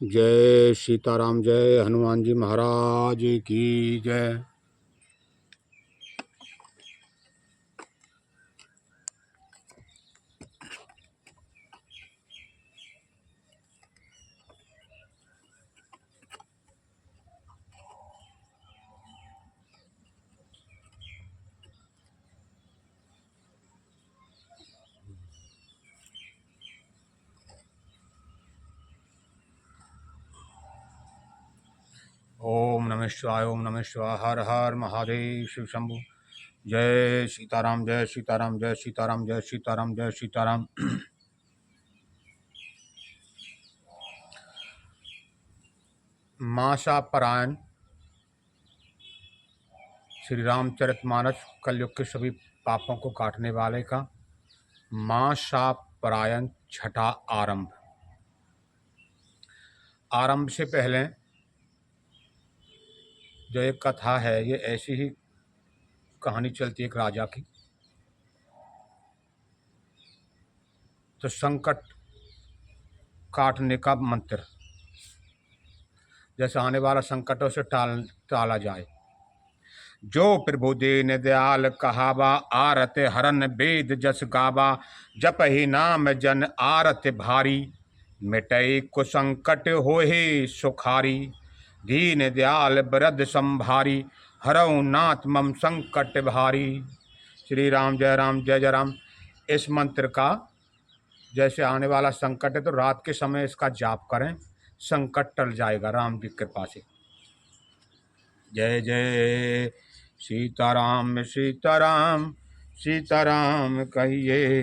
जय सीताराम। जय हनुमान जी महाराज की जय। ओम नमः शिवाय। ओम नमः शिवाय। हर हर महादेव। शिव शंभु। जय सीताराम। जय सीताराम। जय सीताराम। जय सीताराम। जय सीताराम। माशा परायण श्री रामचरितमानस कलयुग के सभी पापों को काटने वाले का माशा परायण छठा आरंभ। आरंभ से पहले जो एक कथा है, ये ऐसी ही कहानी चलती है एक राजा की। तो संकट काटने का मंत्र, जैसे आने वाला संकटों से टाला जाए। जो प्रभु दीन दयाल कहावा, आरत हरन वेद जस गावा। जप ही नाम जन आरत भारी, मिटई कुसंकट होहि सुखारी। दीन दयाल बरद संभारी, हरऊ नाथ मम संकट भारी। श्री राम जय राम जय जय राम। इस मंत्र का जैसे आने वाला संकट है तो रात के समय इसका जाप करें, संकट टल जाएगा राम की कृपा से। जय जय सीताराम सीताराम सीताराम कहिए।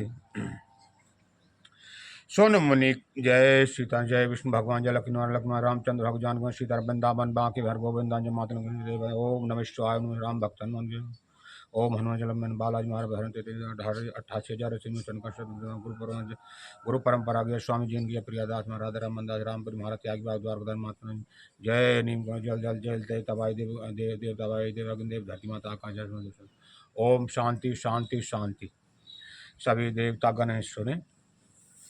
सुन मुनि जय सीता। जय विष्णु भगवान। जय लक्ष्मण रामचंद्र भगवान सीता वृंदावन बांके घर गोविंदा जय माता। ओम नमः शिवाय। राम भक्त हनुमान। ओम हनुमान जलम बालाजी महाराज भरत 88,000 गुरु परंपरा गया स्वामी जी की प्रियादास महाराज रामदास रामपुर महाराज त्यागी द्वार माता। जय नीम जल जल जल देव तबाई देव देव देव तबाई देव अग्निदेव धरती माता आकाश। ओम शांति शांति शांति। सभी देवता गण सुने,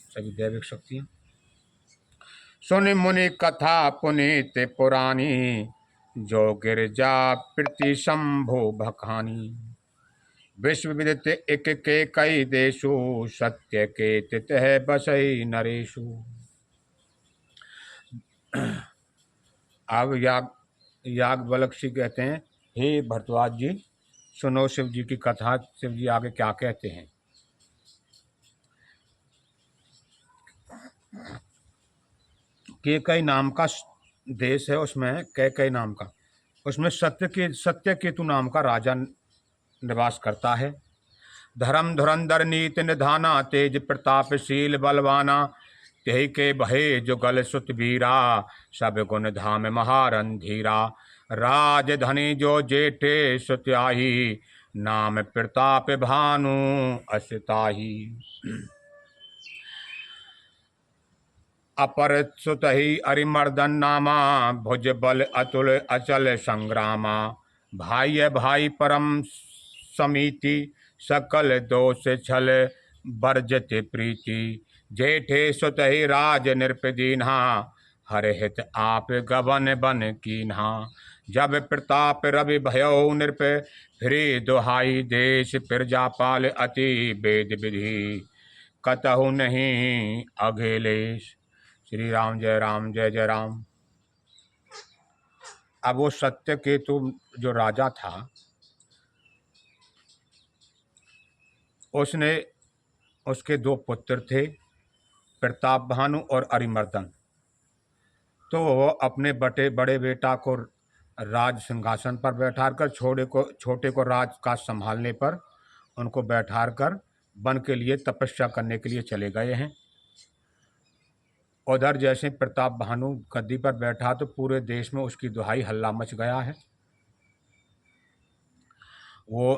सभी दैविक शक्तियाँ सुनि मुनि कथा पुनीत पुरानी। जो गिरजा प्रीति शंभु भखानी। विश्व विदित एक के कई देशु, सत्य के तितः बसई नरेशु। अब याज्ञवल्क्य कहते हैं, हे भरद्वाज जी सुनो शिव जी की कथा। शिव जी आगे क्या कहते हैं। कैकई नाम का देश है, उसमें कैकई नाम का, उसमें सत्य केतु नाम का राजा निवास करता है। धर्म धुरंधर नीति निधाना, तेज प्रतापशील बलवाना। तेहि के भये जुगल सुत वीरा, सब गुण धाम महारंधीरा। राजधनी जो जेठे सुत्याही, नाम प्रताप भानु असताही। अपर सुत ही अरिमर्दन नामा, भुज बल अतुल अचल संग्रामा। भाई भाई परम समीति, सकल दोष छल बरजत प्रीति। जेठे सुत ही राज नृपदीन्हा, हर हित आप गवन बन कीन्हा। जब प्रताप रवि भयो नृप, फिरे दुहाई देश प्रजापाल अति वेद विधि। कतहु नहीं अघेलेश। श्री राम जय राम जय जय राम। अब वो सत्य केतु जो राजा था, उसने उसके दो पुत्र थे, प्रताप भानु और अरिमर्दन। तो वो अपने बड़े बेटा को राज सिंहासन पर बैठाकर छोटे को राज का संभालने पर उनको बैठाकर वन के लिए तपस्या करने के लिए चले गए हैं। उधर जैसे प्रताप भानु गद्दी पर बैठा तो पूरे देश में उसकी दुहाई हल्ला मच गया है। वो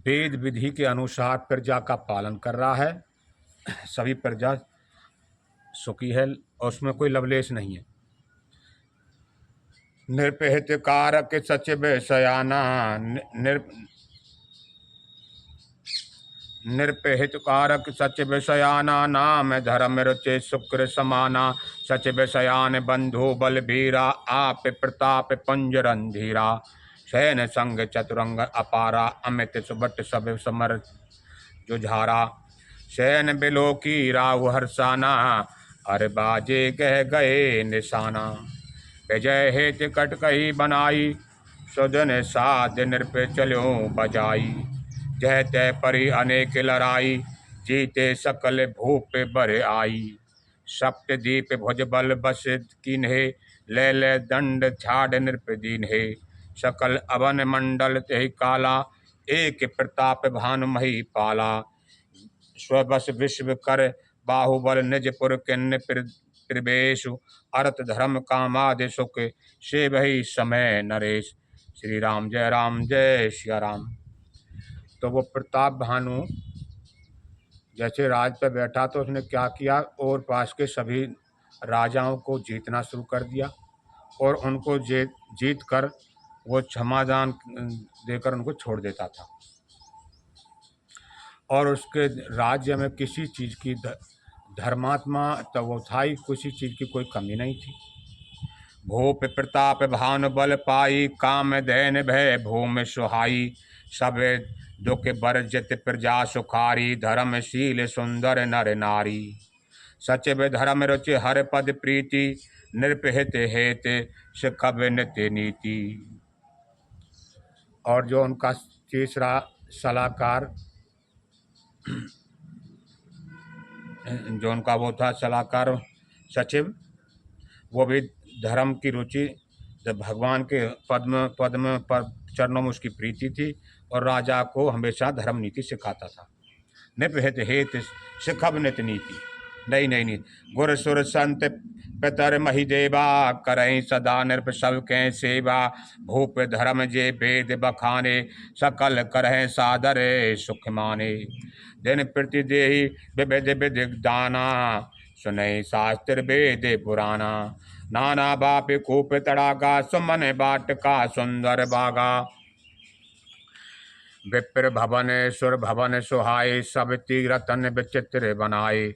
वेद विधि के अनुसार प्रजा का पालन कर रहा है, सभी प्रजा सुखी है, और उसमें कोई लवलेश नहीं है। निरपहित कारक सचिव सयाना, निरपहित कारक सचिव शयाना नाम धर्म रुचि शुक्र समाना सचिव शयान बंधु बलबीरा आप प्रताप पंजरंधीरा शयन संग चतुरंग अपारा अमित सुबट सब समर जुझारा शयन बिलो की राहु हर्षाना अर बाजे कह गए निशाना विजय हेत कट कही बनाई सुदन साध नृप चलो बजाई जय तय परि अनेक लड़ाई जीते सकल भूप बर आई सप्तदीप भुज बल बस किन्हे ले ले दंड छाड़ नृप दीन्हे सकल अवन मंडल ते काला एक प्रताप भानु मही पाला स्वबस विश्व कर बाहुबल निज पुर किन्न प्रवेशु अरत धर्म कामादि सुख से वही समय नरेश। श्री राम जय सिया राम। तो वो प्रताप भानु जैसे राज पर बैठा तो उसने क्या किया, और पास के सभी राजाओं को जीतना शुरू कर दिया और उनको जीत कर वो क्षमादान देकर उनको छोड़ देता था। और उसके राज्य में किसी चीज़ की धर्मात्मा तो वो था ही, किसी चीज़ की कोई कमी नहीं थी। भूप प्रताप भानु बल पाई काम दैन भय भूमि सुहाई सब दुख बरजत प्रजा सुखारी धर्मशील सुंदर नर नारी सचिव धर्म रुचि हर पद प्रीति नृपहित हेत शिखब नित्य नीति। और जो उनका तीसरा सलाहकार जो उनका वो था सलाहकार सचिव, वो भी धर्म की रुचि, जब भगवान के पद्म पर चरणों में उसकी प्रीति थी और राजा को हमेशा धर्म नीति सिखाता था। निपहित हेत शिखब नित नीति नई नई नीति गुर सुर संत पितर मही देवा करें सदा नृप सब के सेवा भूप धर्म जे वेद बखाने सकल करह सादर सुख माने दिन प्रति देहि विविध विधि दाना सुनय शास्त्र वेद पुराना नाना बाप कूप तड़ागा सुमन बाट का सुंदर बागा विप्र भवन सुर भवन सुहाय सब तीरतन विचित्र बनाए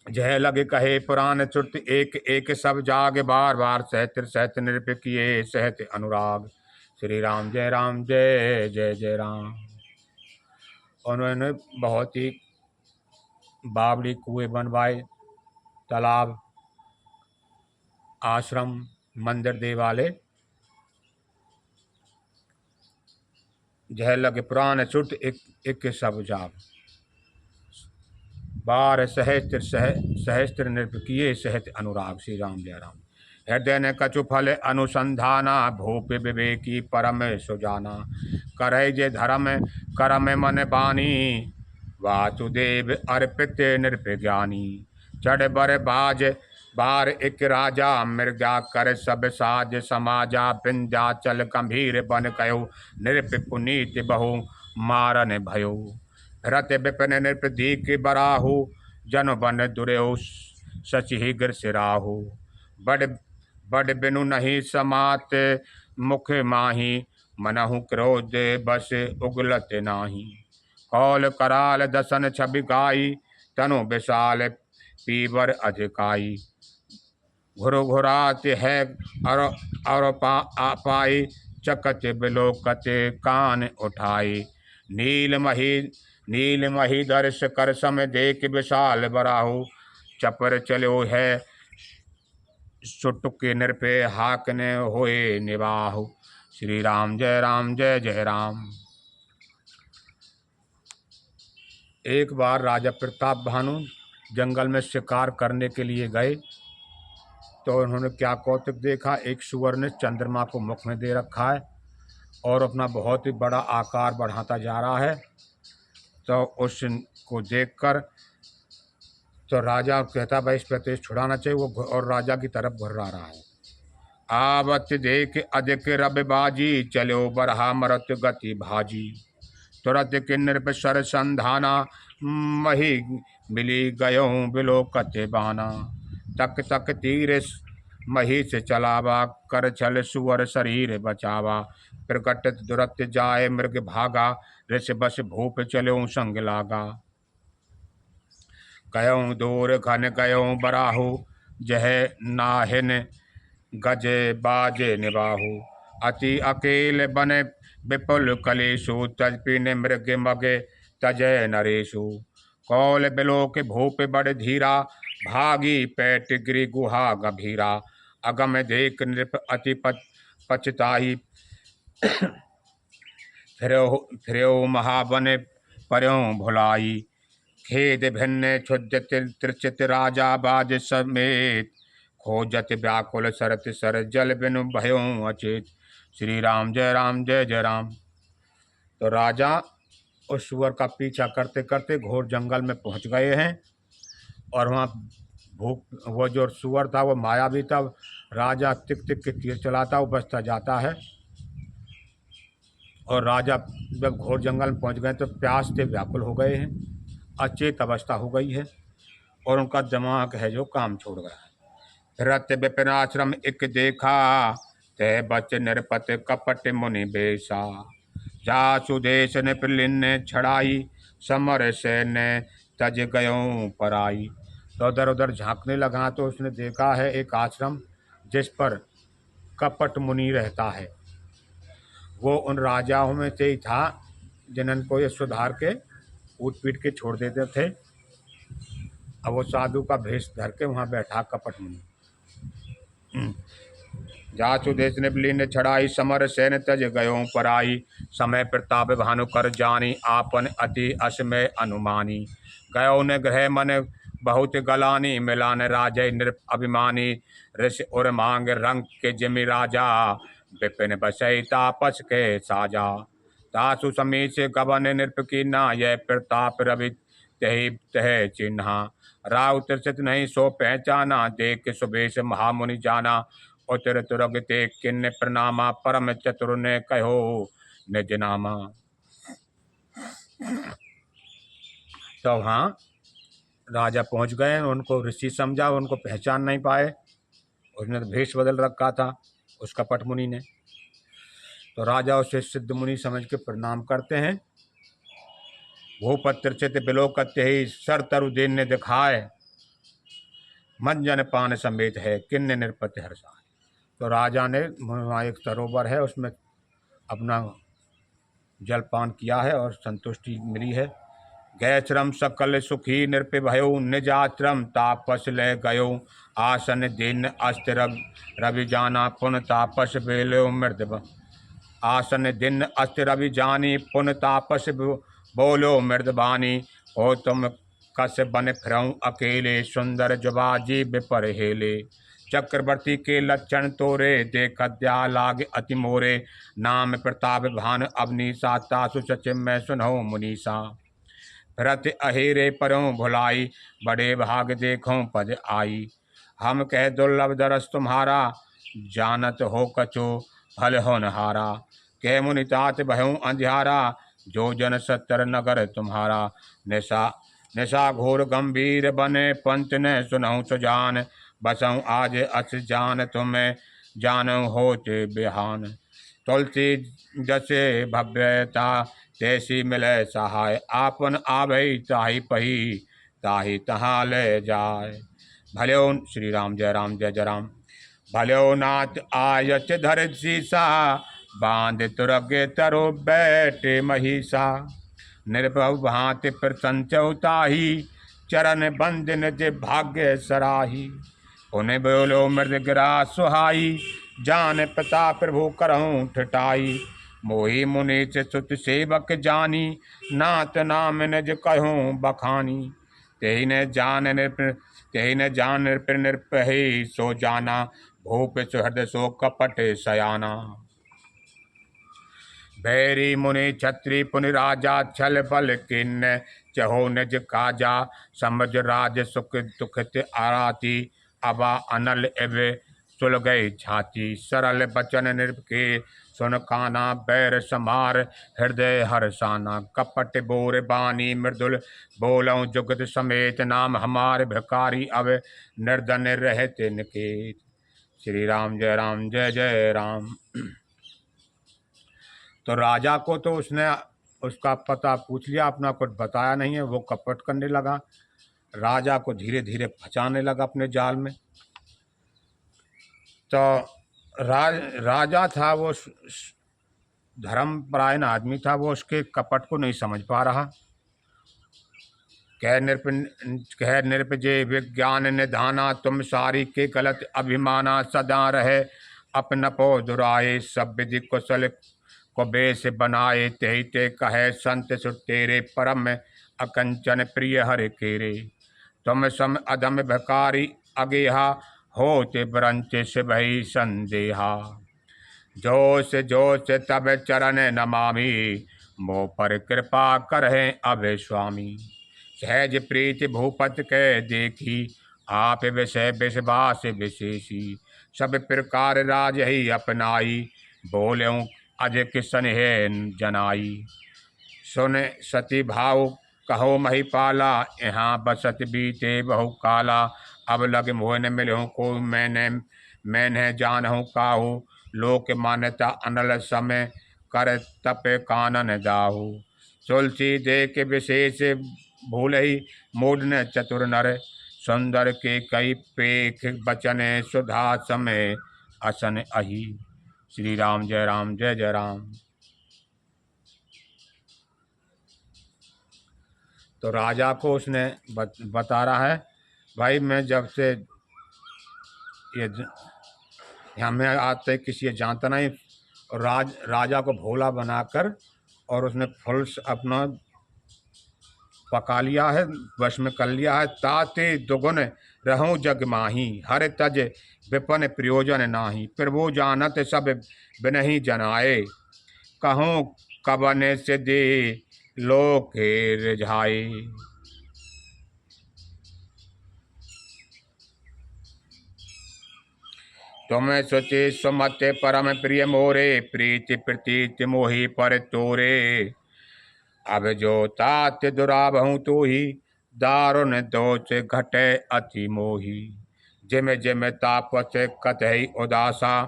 जय लग कहे पुराण चुट एक एक सब जाग बार बार सहत्र सहत नृप किए सहत अनुराग। श्री राम जय जय राम। उन्होंने बहुत ही बावड़ी कुएं बनवाए, तालाब, आश्रम, मंदिर, देवालय। जय लग पुराण चुट एक एक सब जाग बार सहस्त्र नृप किए सहत अनुराग। श्री राम जय राम। हृदय ने कछु फल अनुसंधाना भूप विवेकी परम सुजाना करय जे धर्म करम मन बानी वासुदेव अर्पित नृप ज्ञानी चढ़ बर बाज बार एक राजा मृगा कर सब साज समाजा विंध्याचल गंभीर बन कयो नृप पुनीत बहु मारन भयो रत विपिन नृप दीक बराहु जन बन दुर्यो सचि गिर सिराहु बड़ बड़ बिनु नहीं समात मुख माही मनहु क्रोध बस उगलत नाही कौल कराल दसन छवि गाई तनु विशाल पीवर अधिकाई घुरु घुरात है और पाई चकत बिलोकत कान उठाई नील मही दर्श कर सम देख विशाल बराहु चपर चलो है सुटुक नृपे हाकने होए निवाहु। श्री राम जय राम। एक बार राजा प्रताप भानु जंगल में शिकार करने के लिए गए तो उन्होंने क्या कौतुक देखा, एक सुअर ने चंद्रमा को मुख में दे रखा है और अपना बहुत ही बड़ा आकार बढ़ाता जा रहा है। तो उसको देखकर तो राजा कहता भाई इस पर तेज छुड़ाना चाहिए, वो और राजा की तरफ घुर्रा रहा है। आवत देख अधिक रबबाजी चलो बरहा मरत गति भाजी तुरत किन्नर पे सर संधाना मही मिली गयो बिलोकत बाना तक तीर मही से चलावा कर छल सुअर शरीर बचावा प्रकटित दुरत्य जाए मृग भागा, ऋष बस भूप चलो संग लागा। गयों दूर घन गयों बराहु, जह नाहिन गजे बाजे निबाहु। अति अकेल बने विपुल कलेशु, तजपिन मृग मगे तजय नरेशु। कौल बिलोक भूप बड़ धीरा, भागी पैट गिरि गुहा गभीरा। अगम देख नृप अति पछताई, फिरो महावन पर्यों भुलाई। खेद भिन्न क्षुद्र त्रिचित राजा बाज समेत, खोजत व्याकुल सरत सर जल बिनु भयों अचेत। श्री राम जय राम। तो राजा उस सुअर का पीछा करते करते घोर जंगल में पहुंच गए हैं और वहाँ भूख, वो जो सुअर था वो मायावी था। राजा तिक तिक के तीर चलाता वो बचता जाता है और राजा जब घोर जंगल में पहुंच गए तो प्यास से व्याकुल हो गए हैं, अचेत अवस्था हो गई है और उनका दिमाग है जो काम छोड़ गया है। रत विपिनाश्रम एक देखा, तह बच निरपत कपट मुनि बेसा। जासु देश ने प्रलिन्न छड़ाई, समर सैन्य तज गयों पराई। तो उधर उधर झांकने लगा तो उसने देखा है एक आश्रम जिस पर कपट मुनि रहता है। वो उन राजाओं में से ही था जिनको ये सुधार के ऊट पीट के छोड़ देते थे। अब वो साधु का भेष धर के वहाँ बैठा कपट मुनि। जासु देश ने बिलीन छड़ाई, समर सैन तज गयों पराई। समय प्रताप भानु कर जानी, आपन अति असमय अनुमानी। गयो ने ग्रह मन बहुत गलानी, मिलान राजय नृप अभिमानी। ऋष उर मांग रंग के जिमि राजा, विपिन बसई तापस के साजा। तासु समीच गवन नृप की ना, यह प्रताप रवि तही तह चिन्हा। राव त्रिचित नहीं सो पहचाना, देख सुबेश महामुनि जाना। उतर तुरग ते किन्न प्रणामा, परम चतुर ने कहो निज नामा। तो वहाँ राजा पहुँच गए, उनको ऋषि समझा, उनको पहचान नहीं पाए। उसने तो भेष बदल रखा था उस कपट मुनि ने। तो राजा उसे सिद्ध मुनि समझ के प्रणाम करते हैं। भूपत्र चित बिलोकत्य ही, सर तरु दिन ने दिखाए। मंजन पान समेत है, किन्न निरपत हर्षाए। तो राजा ने, वहाँ एक सरोवर है उसमें अपना जलपान किया है और संतुष्टि मिली है। गय श्रम सकल सुखी नृप भयो, निज आश्रम तापस ले गयो। आसन दिन अस्त्र रवि जाना, पुन तापस बेलो मृद। आसन दिन अस्त्र रवि जानी, पुन तापस बोलो मृदबानी। हो तुम कस बन फिरऊं अकेले, सुंदर जुबाजी विपर हेले। चक्रवर्ती के लक्षण तोरे, देख दया लाग अति मोरे। नाम प्रताप भान अवनीसा, तासु सचिव मैं सुनहु मुनीसा। फिरत अहेरे परों भुलाई, बड़े भाग देखों पद आई। हम कह दुर्लभ दरस तुम्हारा, जानत हो कछु फल होनहारा। कह मुनि तात भयों अंधियारा, जो जन सत्तर नगर तुम्हारा। निशा निशा घोर गंभीर बने, पंत ने सुनहु सुजान। बसऊँ आज अस जान तुम्हें, जानऊ होते बिहान। तुलसी जसे भव्यता, तैसी मिले सहाय। आपन आभई ताहि पही, ताहि तहाँ ले जाय। भल्यो श्री राम जय राम। भल्यो नाथ आयच धर सीसा, बांध तुरगे तरो बैठे महिषा। निर्भव भांति प्रसंचौ ताही, चरण बंद निज भाग्य सराही। उन्हें बोलो मृद गिरा सुहाई, जान पिता प्रभु करहूँ ठठाई। मोहि मुनीच सुत सेवक जानी, नाथ नाम निज कहूँ बखानी। तेहि न जान नृप निर्पहि सो जाना, भूप सुहृद सो कपट सयाना। भैरी मुनि छत्री पुनि राजा, छल बल किन्न चहो निज काजा। समझ राज सुख दुखित आराती, अबा अनल एव सुल गई छाती। सरल बचन नृप के सुन काना, बैर समार हृदय हर्षाना। कपट बोर बानी मृदुल बोलऊँ जुगत समेत, नाम हमारे भिकारी अब निर्धन रहते निकेत। श्री राम जय जय राम। तो राजा को तो उसने उसका पता पूछ लिया, अपना कुछ बताया नहीं है, वो कपट करने लगा, राजा को धीरे धीरे फंसाने लगा अपने जाल में। तो राजा था वो धर्मपरायण आदमी था, वो उसके कपट को नहीं समझ पा रहा। कह निरप जे विज्ञान निधाना, तुम सारी के गलत अभिमाना, सदा रहे अपनपो दुराए, सब विधि कुशल को बेस बनाए, ते ते कहे संत सुर तेरे, परम अकंचन प्रिय हर केरे। तुम सम अधम भकारी अगेहा, होते ब्रंच से भई संदेहा। जोश जोश तब चरण नमामि, मोह पर कृपा करहे अब स्वामी। सहज प्रीति भूपत के देखी, आप विषय विश्वास विशेषी। सब प्रकार राज ही अपनाई, बोलऊँ अधिक स्नेह जनाई। सुन सती भाव कहो महिपाला, यहाँ बसत बीते बहु काला। अब लग मोह न मिलहूँ को मैंने जानहूँ काहू, लोक मान्यता अनल समय, कर तप कानन दाहू। तुलसी दे के विशेष भूल ही, मूड न चतुर नर, सुंदर के कई पेख बचन, सुधा समय असन अही। श्री राम जय राम जय जय राम। तो राजा को उसने बता रहा है, भाई मैं जब से ये हमें आज तक किसी ये जानता नहीं, राजा को भोला बनाकर और उसने फल अपना पका लिया है, वश में कर लिया है। ताते दुगुन रहूं जग माही, हर तज विपन प्रयोजन नाही। फिर वो जानत सब बिनहि जनाए, कहूँ कबन से दे लोक रिझाए। तुम सोचे सुमते परम प्रिय मोरे, प्रीति प्रतीत मोहि पर तोरे। अब जो तात दुराबहूँ तो ही, दारुण दोष घटे अति मोही। जिम जिम तापस कतहि उदासा,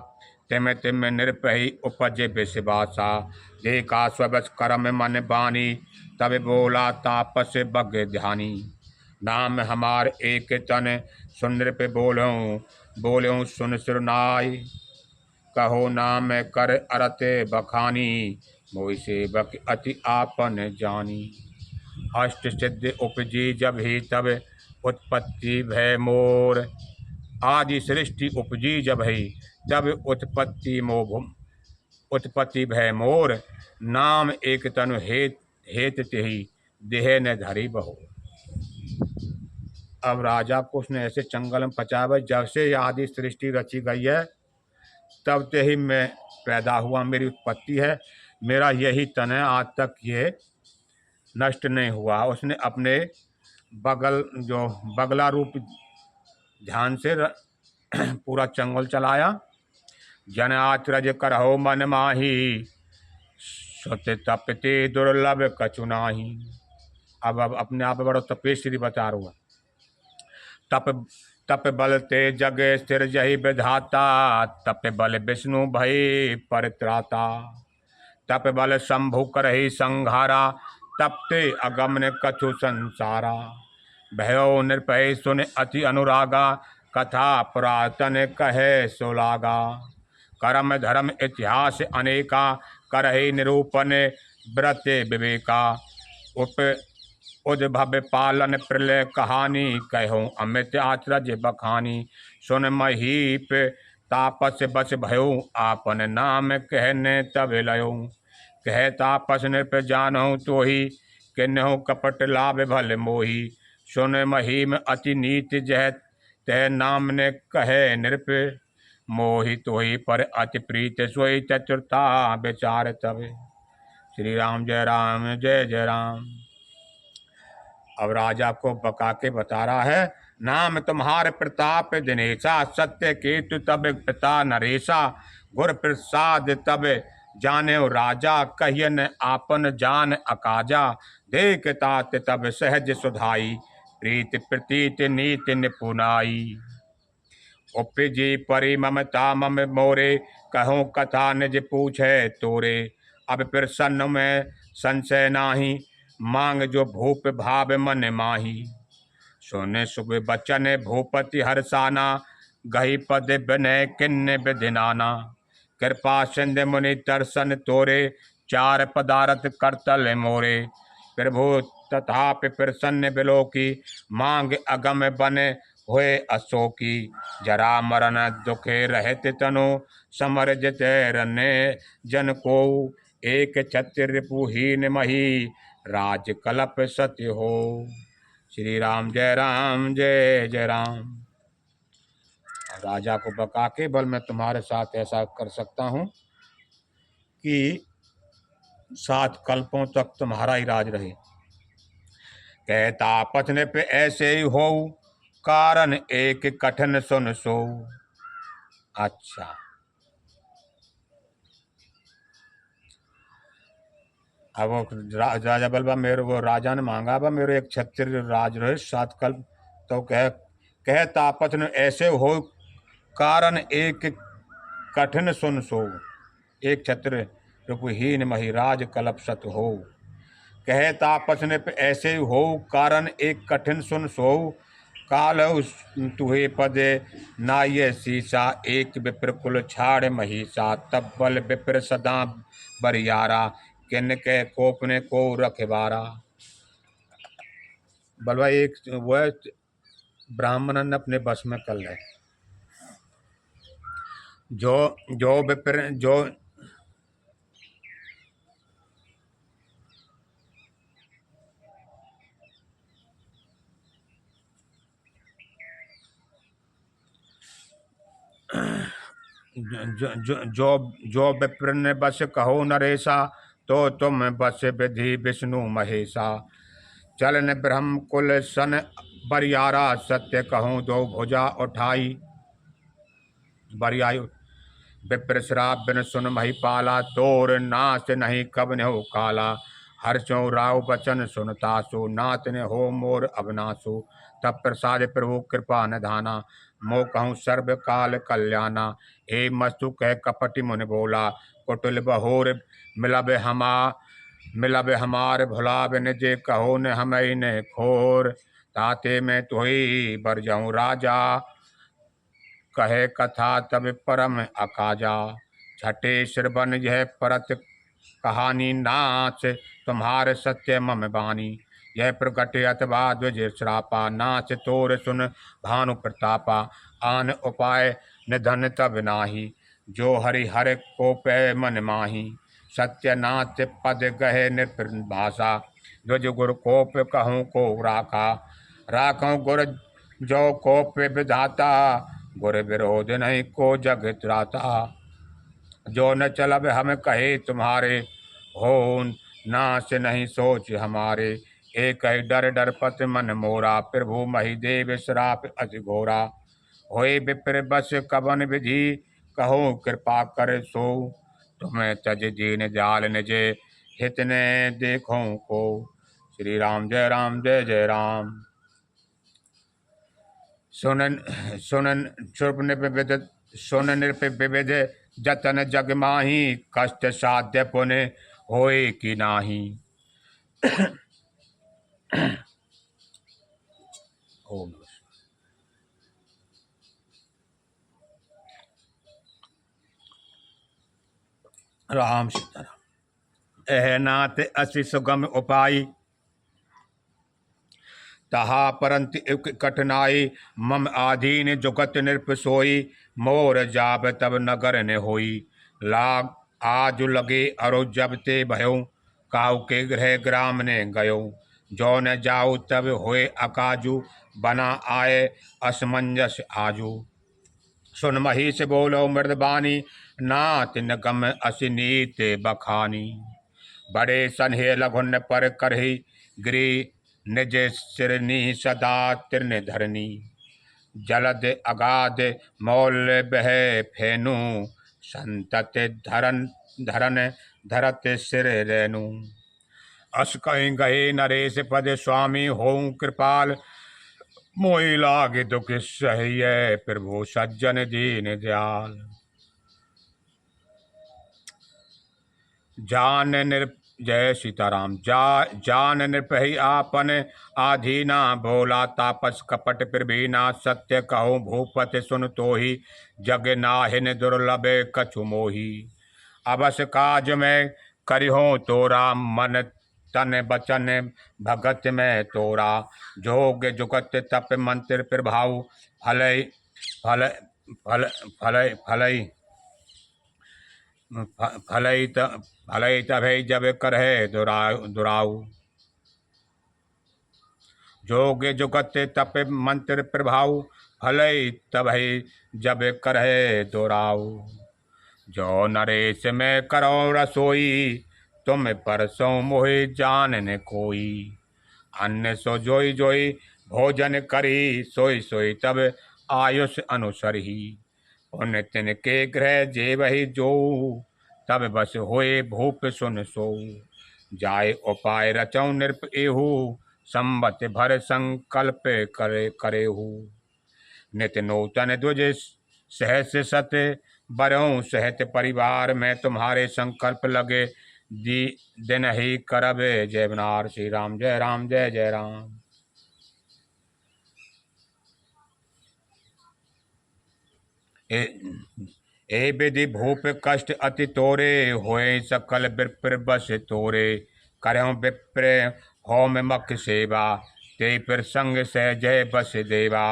तिम तिम निरपहि उपज विश्वासा। देखा स्वबस कर्म मन बानी, तब बोला तापस बग ध्यानी। नाम हमार एक तन, सुन नृप बोलूँ बोलूँ सुन सुरनाई। कहो नाम कर अरते बखानी, मोहि सेवक अति आपन जानी। अष्ट सिद्धि उपजी जब ही तब, उत्पत्ति भय मोर। आदि सृष्टि उपजी जब ही तब, उत्पत्ति भय मोर। नाम एक तनु हेत तेहि, देह न धरी बहो। अब राजा को उसने ऐसे चंगल में पचाया, जब से ये आदि सृष्टि रची गई है तब से ही मैं पैदा हुआ, मेरी उत्पत्ति है, मेरा यही तन है, आज तक ये नष्ट नहीं हुआ। उसने अपने बगला रूप ध्यान से पूरा चंगुल चलाया। जन आचरज करहो मन माही, सुत तपते दुर्लभ कछु नाही। अब अपने आप बड़ो तपेश्वरी बता रहा। तप बल ते जग स्थिर जही विधाता, तप बल विष्णु भय परित्राता। तप बल शंभु करहि संघारा, तपते अगमन कछु संसारा। भयो निरपय सुन अति अनुरागा, कथा पुरातन कहे सोलागा। कर्म धर्म इतिहास अनेका, करहि निरूपण व्रत विवेका। उद्भव पालन प्रलय कहानी, कहूँ अमित आचरज बखानी। सुन महीप तापस बस भयो, आपन नाम कहने तब लयो। कह तापस नृप जानहु तो ही, किन्हु कपट लाभ भल मोही। सुन महीम अति नीति जह, तह नाम ने कहे नृप मोहि। तो ही पर अति प्रीत सोई, चतुरता विचार तब। श्री राम जय जय राम। अब राजा को बका के बता रहा है, नाम तुम्हारे प्रताप दिनेशा, सत्य केतु तब पिता नरेशा। गुर प्रसाद तब जाने राजा, कहियन आपन जान अकाजा। देख तात तब सहज सुधाई, प्रीत प्रतीत नीति निपुनाई। उपजी परि ममता मम मोरे, कहूँ कथा निज पूछे तोरे। अब प्रसन्न में संशय नाही, मांग जो भूप भाव मन माही। सुने शुभ बचन भूपति हर्षाना, गही पद विनय किन्ने विधिनाना। कृपा सिंधु मुनि दर्शन तोरे, चार पदारथ करतल मोरे। प्रभु तथापि प्रसन्न बिलो की, मांग अगम बने हुए अशोकी। जरा मरण दुखे रहते तनु, समर जिते रने जन को। एक छत्र रिपुहीन मही, राज कलप सत्य हो। श्री राम जय जय राम। राजा को बका के बल मैं तुम्हारे साथ ऐसा कर सकता हूं कि 7 कल्पों तक तुम्हारा ही राज रहे। कहता पथने पे ऐसे ही हो, कारण एक कठिन सुन सो। अच्छा, अब वो राजा बलबा मेरे, वो राजा ने मांगा बा मेरे एक छत्र राज रहे 7 कल्प। तो कहता पथन ऐसे हो, कारण एक कठिन सुन सो। एक छत्र रूपहीन महिराज कलप सत हो। कहे तापस ने ऐसे ही हो, कारण एक कठिन सुन सो। काल तुहे पदे नाये सीसा, एक विप्र कुल छाड़ महिषा। तब बल विप्र सदा बरियारा, किन के कोपने को रखवारा। बलवा एक वह ब्राह्मण ने अपने बस में कर ले। जो जो विप्र जो जो विप्र ने बस कहो नरेशा, तो तुम बस विधि विष्णु महेशा। चलन ब्रह्म कुल सन बरियारा, सत्य कहूँ दो भुजा उठाई। बरियाई विप्र श्राप बिन सुन महिपाला, तोर नाश नहीं कब ने हो काला। हर्षो राव बचन सुनतासु, नाथ ने हो मोर अवनासु। तब प्रसाद प्रभु कृपा निधाना, मो कहूँ सर्व काल कल्याणा। हे मस्तु कह कपटि मुनि बोला, कुटिल बहोर मिलब हमार भुलाब निजे। कहो न हमें ने खोर, ताते मैं तुही बर जाऊँ राजा। कहे कथा तब परम अकाजा, छठे श्रवण यह परत कहानी। नाच तुम्हारे सत्य मम बानी, यह प्रगट अथवा द्विज श्रापा। नाच तोर सुन भानु प्रतापा, आन उपाय निधन तब नाही। जो हरि हर को पै मन माही, सत्यनाथ पद गहे निर्भाषा। द्विज गुर कोप कहूँ को राखा, राखूं गुर जो कोप विधाता। गुर विरोध नहीं को जग त्राता, जो न चलब हम कहे तुम्हारे। हो नाश नहीं सोच हमारे, एक ही डर डर पत मन मोरा। प्रभु महिदेव श्राप अति घोरा, होए विप्र बस कवन विधि। कहो कृपा कर सो, तुम्हें तज दीन दयाल निजे। हित ने देखो को। श्री राम जय जय राम। सुन सुन सुप निविद, सुन नृप विविध जतन जग माही। कष्ट साध्य पुण्य होए कि नाही। ओम राम सीताराम। एह नाथ अति सुगम उपाय, तहा परंत एक कठिनाई। मम आधीन जुगत नृप सोई, मोर जाब तब नगर ने होई। लाग आज लगे अरो जब ते भयो, काहू के गृह ग्राम ने गयो। जो न जाऊ तब होए अकाजू, बना आए असमंजस आजू। सुन महिष बोलो मृदबानी, नाथ नगम असिनीत बखानी। बड़े सन्हे लघुन पर करही, गिरी निज सिरनी सदा तिरन धरनी। जलद अगाध मौल बह फेनु, संतत धरन धरन धरत सिर रेनु। अस कहीं गए नरेश पद स्वामी, होऊं कृपाल मोहि लागे दुख सहिय। प्रभु सज्जन दीन दयाल, जान निर जय सीताराम। जान निरपहि आपन आधीना, भोला तापस कपट प्रवीना, सत्य कहूँ भूपति सुन तोहि, जग नाहिन दुर्लभ कछु मोही। अवस काज में करिहो तोरा, मन तन बचन भगत में तोरा, जोग जुगत तप मंत्र प्रभाव, फलय फल फल फलय फलय फलई तभय जब करहे दुराऊ। जोग जुगत तप मंत्र प्रभाव, फलई तभय जब करहे दुराऊ। जो नरेश में करो रसोई, तुम परसों मोहि जान न कोई। अन्न सो जोई जोई भोजन करी, सोई सोई तब आयुष अनुसर ही। पुण्य तिन के ग्रह जे वही जो, तब बस होए भूप सुन सो। जाय उपाय रचौ नृप एहू, संबत भर संकल्प करेहू। नित नूतन द्विज सहस सत, बरऊं सहत परिवार में तुम्हारे संकल्प लगे। दिन ही करब जय बनार। श्री राम जय राम जय जय राम। ए विधि भूप कष्ट अति तोरे, होए सकल विप्र बस तोरे। करहु विप्र होम मख सेवा, ते पर संग सहजय बस देवा।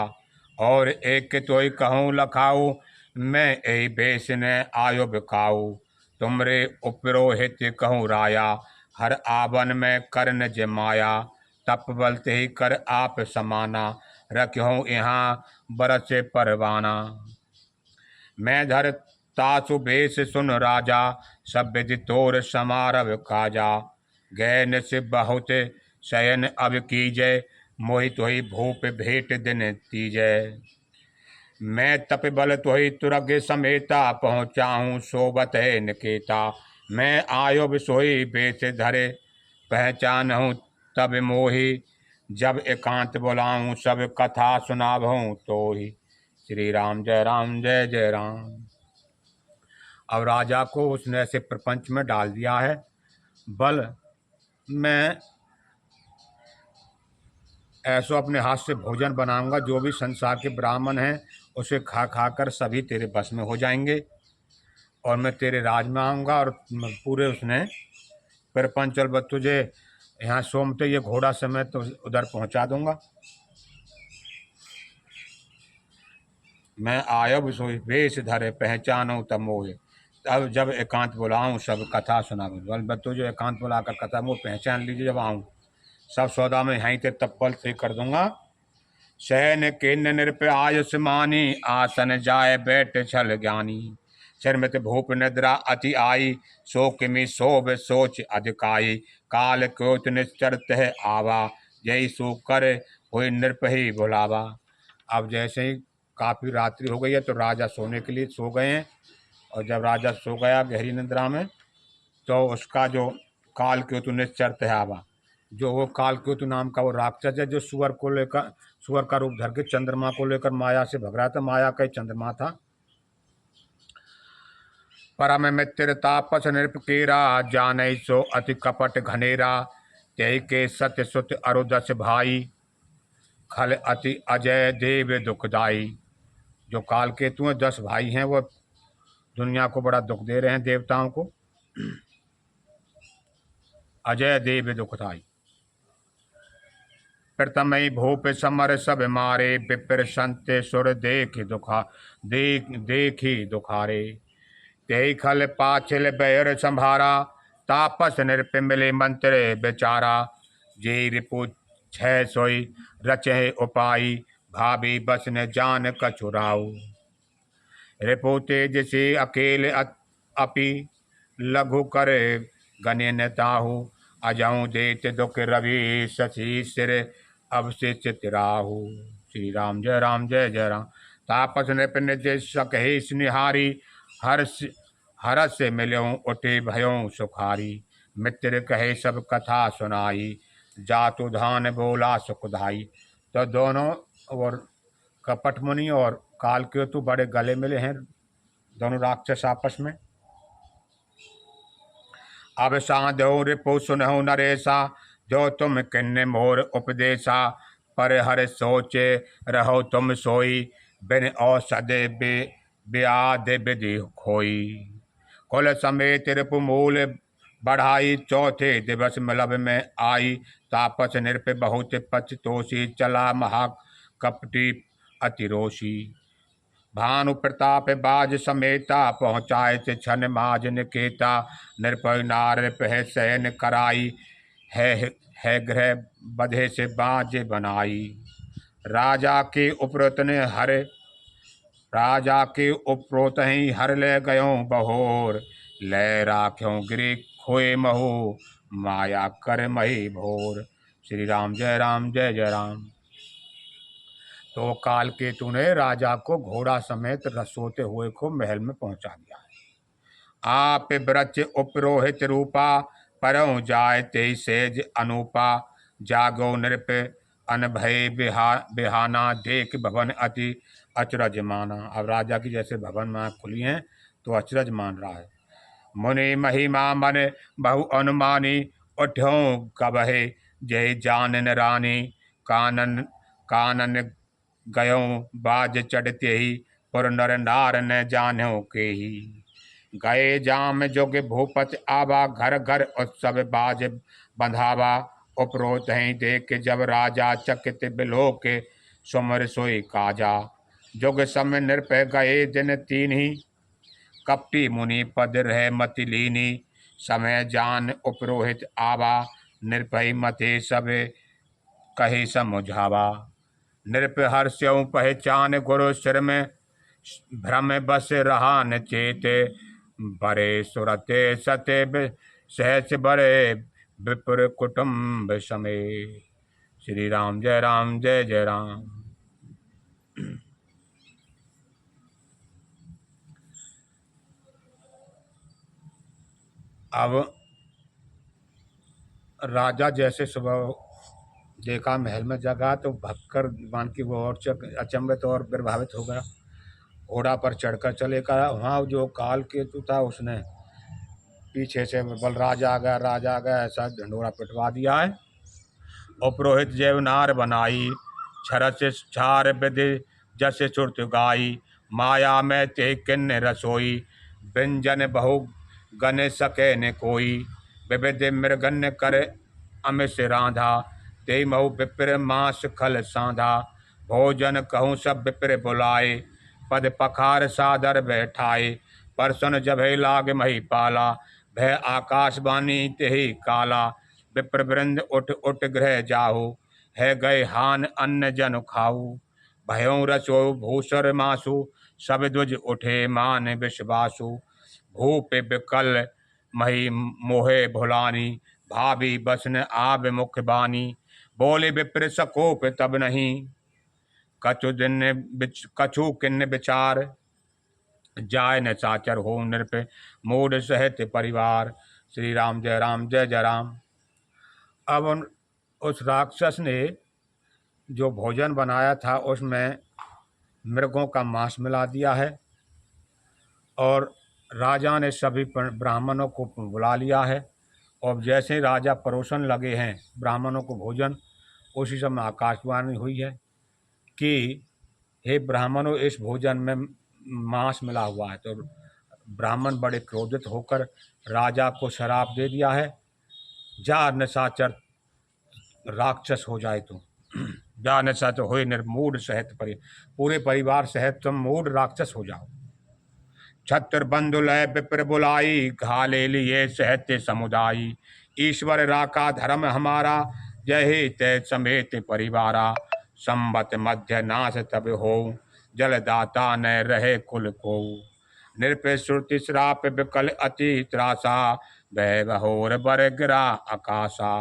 और एक तोय कहूँ लखाऊ, मैं ए बेस न आयो बिकाऊ। तुमरे उपरोहित कहूँ राया, हर आवन में करन जमाया। तप बल ते ही कर आप समाना, रखूँ यहाँ बरस परवाना। मैं धर तासु बेस सुन राजा, सब विधि तोर समारव काजा। गए निस बहुत शयन अब कीजय, मोहि तोहि भूप भेंट दिन तीजय। मैं तप बल तोहि तुरग समेता, पहुँचाऊँ सोबत है निकेता। मैं आयो सोई बेस धरे, पहचानहूँ तब मोहि। जब एकांत बुलाऊँ सब कथा सुनाभूँ तोहि। श्री राम जय जय राम। अब राजा को उसने ऐसे प्रपंच में डाल दिया है। बल मैं ऐसो अपने हाथ से भोजन बनाऊंगा, जो भी संसार के ब्राह्मण हैं उसे खा खा कर सभी तेरे बस में हो जाएंगे, और मैं तेरे राज में आऊँगा। और पूरे उसने प्रपंच और तुझे यहाँ सोमते ये घोड़ा समेत तो उधर पहुँचा दूंगा। मैं आयब सोई वेश धरे, पहचानो तब मोहे। अब जब एकांत बुलाऊं सब कथा सुना। बल जो एकांत बुलाकर कथा वो पहचान लीजिए। जब आऊँ सब सौदा में यहीं से तब्बल से कर दूंगा। शयन किन्न नृप आयुष मानी, आसन जाय बैठ छल ज्ञानी। शर्मित भूप निद्रा अति आई, शोक में शोभ सोच अधिकाई। काल क्योत निश्चरत है आवा, यही सो कर हुई नृप ही बुलावा। अब जैसे ही काफ़ी रात्रि हो गई है तो राजा सोने के लिए सो गए हैं। और जब राजा सो गया गहरी निद्रा में, तो उसका जो कालकेतु निश्चरत है आवा, जो वो कालकेतु नाम का वो राक्षस है, जो सुअर को लेकर, सुअर का रूप धर के चंद्रमा को लेकर माया से भग रहा था। माया का ही चंद्रमा था। परम मित्र तापस नृप केरा, जानै सो अति कपट घनेरा। त्यही के सत्य सुत अरुदस भाई, खल अति अजय देव दुखदाई। जो कालकेतु हैं 10 भाई हैं, वो दुनिया को बड़ा दुख दे रहे हैं, देवताओं को। अजय देव दुखदाई। प्रथमई भूप समर सब मारे, विप्र संत सुर देखी दुखारे। ते खल पाछिल बैर संभारा, तापस नृप मिले मंत्र बेचारा। जे रिपु छह सोई रचे उपाई, भाभी बस न जान कछुराऊ। रिपु तेज से अकेले अपि, लघु कर गने ताहू। अजहू देत दुख रवि शशि सिर, अवशिष्ट राहु। श्री राम जय जय राम। तापस नृप निज सकहि निहारी, हरस से मिल्यों उठे भयों सुखारी। मित्र कहे सब कथा सुनाई, जातु धान बोला सुखदाई। तो दोनों और कपट मुनि और कालकेतु बड़े गले मिले हैं, दोनों राक्षस आपस में। अब साधो रिपु सुनहु नरेशा, जो तुम किन्ने मोर उपदेशा। पर हर सोचे रहो तुम सोई, बिन औषध ब्याध विधि खोई। कुल समेत रिपु मूल बढ़ाई, चौथे दिवस मलब में आई। तापस नृप बहुत पछतोषी, चला महा कपटी अतिरोषी। भानु प्रताप बाज समेता, पहुँचाए थे छन माज निकेता। नृपय नार पह शयन कराई, है ग्रह बधे से बाज बनाई। राजा के उपरोत ने हर राजा के उपरोत ही हर ले गयो बहोर। ले राख्यों गिरी खोए महु, माया कर मही भोर। श्री राम जय राम जय जय राम। तो काल केतु ने राजा को घोड़ा समेत रसोते हुए को महल में पहुंचा दिया है। आप ब्रज उपरोहित रूपा, परौ जाय ते सेज अनूपा। जागो नृप अनभय बिहाना, देख भवन अति अचरज माना। अब राजा की जैसे भवन में खुली हैं तो अचरज मान रहा है। मुनि महिमा मन बहु अनुमानी, उठ्यों कबहे जय जानन रानी। कानन कानन गयों बाज चढ़ते ही, पुर नर नार न जान्यो के ही। गए जाम जोग भूपति आवा, घर घर उत्सव बाज बंधावा। उपरोत ही देख जब राजा, चकित बिलो के सुमर सोई काजा। जोग समय नृप गए दिन तीन ही, कपटी मुनि पद रह मति लीनी। समय जान उपरोहित आवा, निर्भय मते सब कहे समझावा। नृप हर्ष्यों पहचान गुरु सिर में, भ्रम बस रहा न चेत। बरे सुरते सते सहस बरे, विपुर कुटुंब समेत। श्री राम जय जय राम। अब राजा जैसे सुबह देखा महल में जगह तो भक्कर मान की वो और अचंभित और प्रभावित हो गया। घोड़ा पर चढ़कर चले गया। वहाँ जो काल केतु था उसने पीछे से बलराज आ गया, राजा आ गया, ऐसा ढंडोरा पिटवा दिया है। उपरोहित जैवनार बनाई, छरस छार विधि जस चुरत गाई। माया में ते किन्न रसोई, व्यंजन बहु गन सके न कोई। विविध मृगन कर अमिष रांधा, ते महु विप्र मांस खल साधा। भोजन कहूँ सब विप्र बुलाए, पद पखार सादर बैठाए। परसुन जभे लाग मही पाला, भय आकाशवाणी तेहि काला। विप्र वृंद उठ उठ गृह जाहु, है गए हान अन्न जन खाऊ। भयों रसो भूसर मासु, सब द्विज उठे मान विश्वासु। भूप विकल मही मोहे भुलानी, भाभी बसन आब मुख बानी। बोले विप्र सकोप तब नहीं, कछु किन्न विचार। जाय न साचर हो नृप, मूढ़ सहित परिवार। श्री राम जय जय राम। अब उस राक्षस ने जो भोजन बनाया था उसमें मृगों का मांस मिला दिया है, और राजा ने सभी ब्राह्मणों को बुला लिया है। और जैसे राजा परोसन लगे हैं ब्राह्मणों को भोजन, उसी समय आकाशवाणी हुई है कि हे ब्राह्मणों, इस भोजन में मांस मिला हुआ है। तो ब्राह्मण बड़े क्रोधित होकर राजा को शराप दे दिया है, जा निशाचर राक्षस हो जाए तू, जा निशाचर हो निर्मूढ़ सहित पूरे परिवार सहित तुम मूढ़ राक्षस हो जाओ। छत्र बंधु लय विप्र बुलाई, घाले लिए सहत्य समुदायी। ईश्वर राका धर्म हमारा, जय हे तय समेत परिवारा। संबत मध्य नाश तब हो, जलदाता न रहे कुल को। नृप श्रुति श्राप विकल अति त्रासा, वह बहोर बर गिरा आकाशा।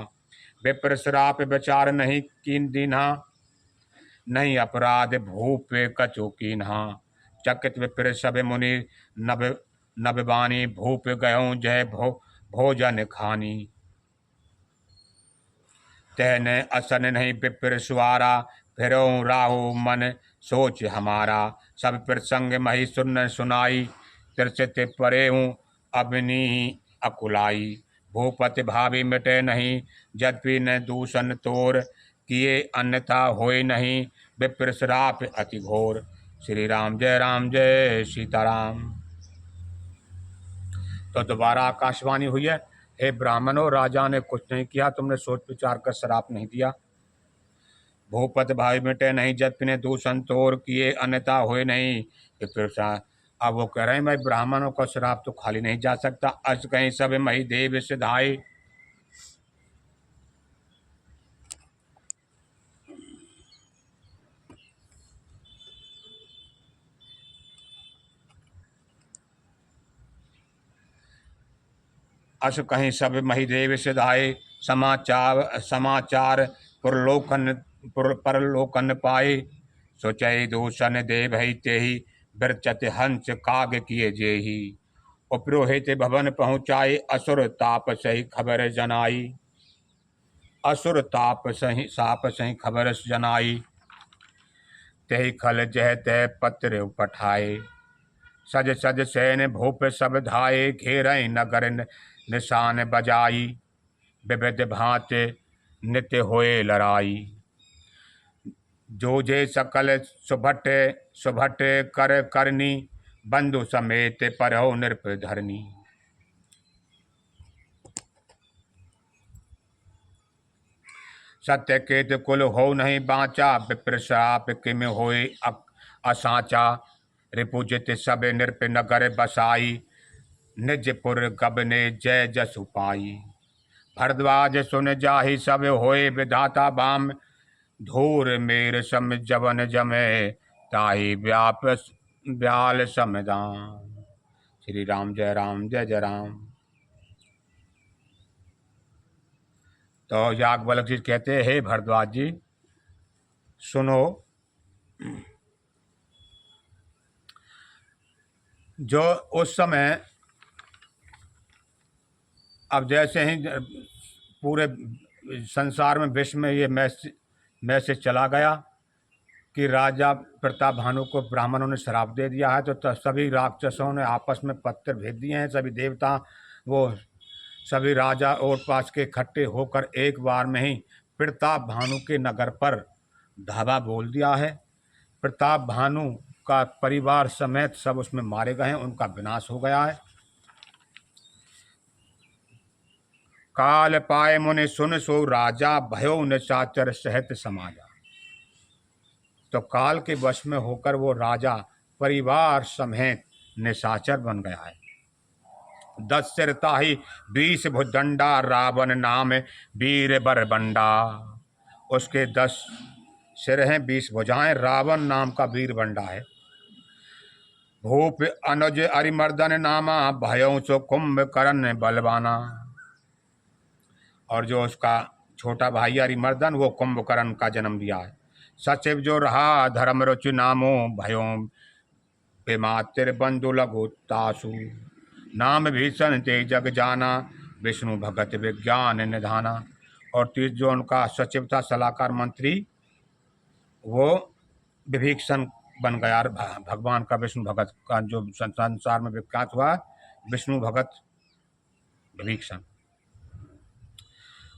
विप्र श्राप विचार नहीं कीन दीन्हा, नहीं अपराध भूप कछु कीन्हा। चकित विप्र सब मुनि नभ नभवानी, भूप गयों जय भोजन खानी। तहने असन नहीं विप्र सुवारा, फिरों राहु मन सोच हमारा। सब प्रसंग मही सुन सुनाई, त्रिचित परे हूँ अपनी अकुलाई। भूपति भावी मिटे नहीं, यद्यपि न दूषण तोर, किए अन्यथा होए नहीं, विप्र श्राप अति घोर। श्री राम जय सीताराम। तो दोबारा आकाशवाणी हुई है, हे ब्राह्मणों, राजा ने कुछ नहीं किया, तुमने सोच विचार कर श्राप नहीं दिया। भूपत भाई मिटे नहीं, यद्यपि ने दूषण तोर, किए अन्यथा हुए नहीं, फिर अब वो कह रहे हैं भाई ब्राह्मणों का श्राप तो खाली नहीं जा सकता। अस कहीं सब मही देव सिधाई। अस कहीं सब महिदेव सिधाए, समाचार समाचार पुरलोकन परलोकन पाए, सोचई दूषण देव ही तेहि, बिरचत हंस काग किए जेहि। उपरोहित भवन पहुँचाए, असुर ताप सही खबर जनाई। असुर ताप सही साप सही खबर जनाई, तेहि खल जह तह पत्र पठाए। सज सज सैन भूप सब धाये, घेरई नगर निशान बजाई। विविध भांति नित्य होए लड़ाई, जो जे सकल सुभट सुभट कर करनी, बंधु समेत परहो नृप धरनी। सत्य केत कुल हो नहीं बाँचा, विप्र श्राप किम होए असाचा। रिपुजित सब नृप नगर बसाई, निजपुर गबने जय जसु पाई। भरद्वाज सुन जाहि सब होए विधाता बाम, धूर मेर सम जवन जमे, ताहि व्याप व्याल समदान। श्री राम जय राम। तो याज्ञवल्क्य जी कहते हैं, हे भरद्वाज जी सुनो, जो उस समय अब जैसे ही पूरे संसार में विश्व में ये मैसेज चला गया कि राजा प्रताप भानु को ब्राह्मणों ने श्राप दे दिया है, तो सभी राक्षसों ने आपस में पत्र भेज दिए हैं। सभी देवता, वो सभी राजा और पास के इकट्ठे होकर एक बार में ही प्रताप भानु के नगर पर धावा बोल दिया है। प्रताप भानु का परिवार समेत सब उसमें मारे गए हैं, उनका विनाश हो गया है। काल पाए मुनि सुन सो राजा, भयो निशाचर सहित समाजा। तो काल के वश में होकर वो राजा परिवार समेत निशाचर बन गया है। 10 सिर ताहि 20 भुजदंडा, रावण नाम वीर बरबंडा। उसके 10 सिर हैं, 20 भुजाएं, रावण नाम का वीर बंडा है। भूप अनुज अरिमर्दन नामा, भयो सो कुंभकर्ण बलवाना। और जो उसका छोटा भाई अरिमर्दन, वो कुंभकर्ण का जन्म दिया है। सचिव जो रहा धर्म रुचि नामो, भयो पिमातिर बंधु लघु तासु। नाम भीषण ते जग जाना, विष्णु भगत विज्ञान निधाना। और तीस जो उनका सचिव था, सलाहकार मंत्री, वो विभीषण बन गया। भगवान का विष्णु भगत का जो संसार में विख्यात हुआ, विष्णु भगत विभीषण।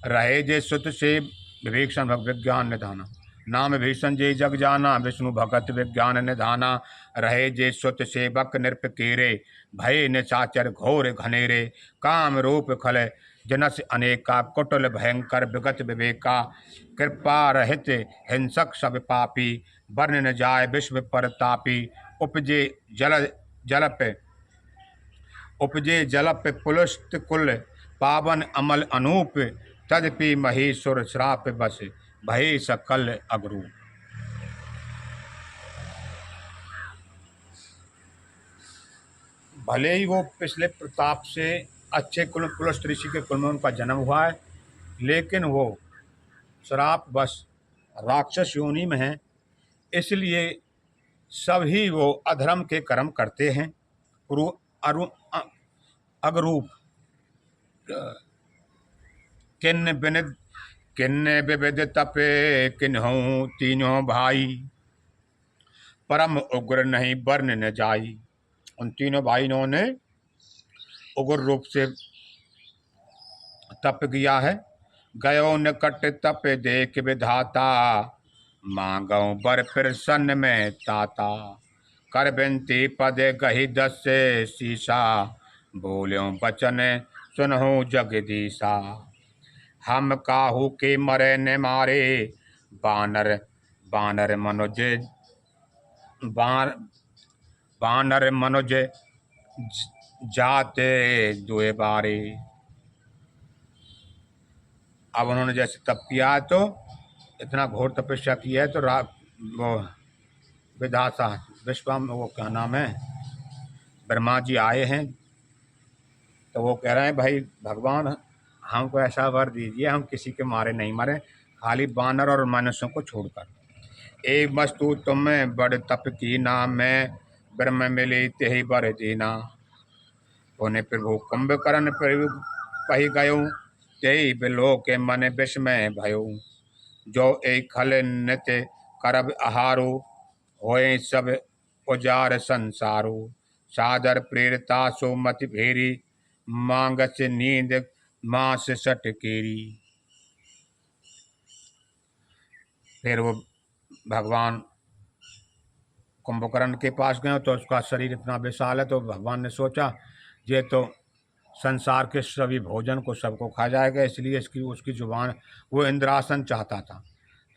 रहे जे सुत से विभीषण भग विज्ञान निधाना। नाम भीषण जे जग जाना, विष्णु भगत विज्ञान निधाना। रहे जे सुत सेवक नृप केरे, भय निशाचर घोर घनेरे। काम रूप खल जनस अनेका, कुटल भयंकर विगत विवेका। कृपा रहित हिंसक सब पापी, वर्ण न जाय विश्व परतापी। उपजे जलप पुलस्त कुल, पावन अमल अनूप। तदपि महीसुर श्राप बस, भय सकल अगरूप। भले ही वो पिछले प्रताप से अच्छे कुल पुलस्त ऋषि के कुल में उनका जन्म हुआ है, लेकिन वो श्राप बस राक्षस योनि में है, इसलिए सभी वो अधर्म के कर्म करते हैं। अगरूप किन्न विविध तपे किन्हूं तीनों भाई, परम उग्र नहीं वर्ण न जाई। उन तीनों भाइयों ने उग्र रूप से तप किया है। गयो निकट तप देख विधाता, मांगो बर प्रसन्न में ताता। कर बिनती पद गही दस से शीशा, बोल्यों बचन सुनहु जगदीशा। हम काहू के मरे न मारे, बानर बानर मनुज बानर मनुज जाते दुए बारे। अब उन्होंने जैसे तप किया है, तो इतना घोर तपस्या की है, तो वो विधाता विश्वम, वो क्या नाम है, ब्रह्मा जी आए हैं। तो वो कह रहे हैं भाई भगवान हमको ऐसा वर दीजिए, हम किसी के मारे नहीं मरे, खाली बानर और मनुष्यों को छोड़कर। एक वस्तु तुम्हें बड़ तप की ना, मैं ब्रह्म मिली ते बर दीना। उन्हें प्रभु कुंभकर्ण पही गयो, ते बिलो के मन विस्मय भयो। जो एक खल नित्य करब आहारो, होए सब उजार संसारो। सादर प्रेरता सो मति भेरी, मांगस नींद मास सट केरी। फिर वो भगवान कुंभकर्ण के पास गए, तो उसका शरीर इतना विशाल है, तो भगवान ने सोचा ये तो संसार के सभी भोजन को सबको खा जाएगा, इसलिए इसकी उसकी जुबान, वो इंद्रासन चाहता था,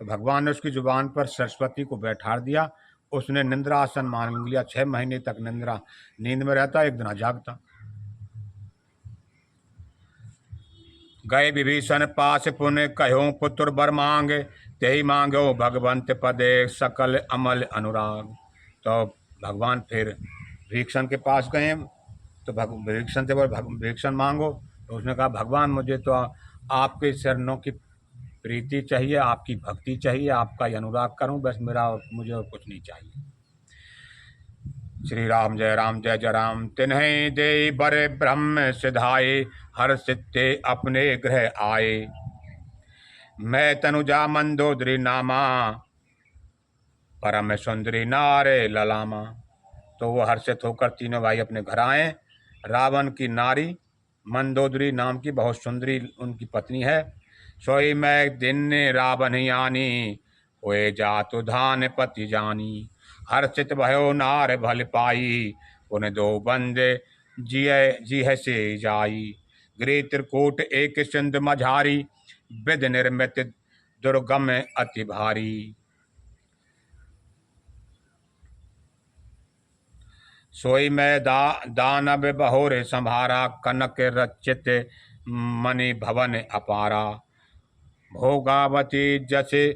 तो भगवान ने उसकी जुबान पर सरस्वती को बैठा दिया। उसने निंद्रासन मान लिया। 6 महीने तक नींद में रहता, एक दिन जागता। गए विभीषण पास पुण्य कहो, पुत्र बर मांगे, तेहि मांगो भगवंत पदे सकल अमल अनुराग। तो भगवान फिर भीषण के पास गए, तो भीषण से बोले भीषण मांगो। तो उसने कहा भगवान मुझे तो आपके चरणों की प्रीति चाहिए, आपकी भक्ति चाहिए, आपका अनुराग करूं, बस मुझे और कुछ नहीं चाहिए। श्री राम जय राम, तिन्हें दे बर ब्रह्म सिधाए, हर सिद्धे अपने गृह आए। मैं तनुजा मंदोदरी नामा, परम सुंदरी नारे ललामा। तो वो हर्षित होकर तीनों भाई अपने घर आए। रावण की नारी मंदोदरी नाम की बहुत सुंदरी उनकी पत्नी है। सोई मैं दिन रावण यानी, होए जातु धान पति जानी। हर्षित भयो नार भल पाई, उन दो बंदे जिय से जाई। गृह त्रिकूट एक सिंध मझारी, विध निर्मित दुर्गम अति भारी। सोई मैं दानव बहोरे संभारा, कनक रचित मणि भवन अपारा। भोगावती जसे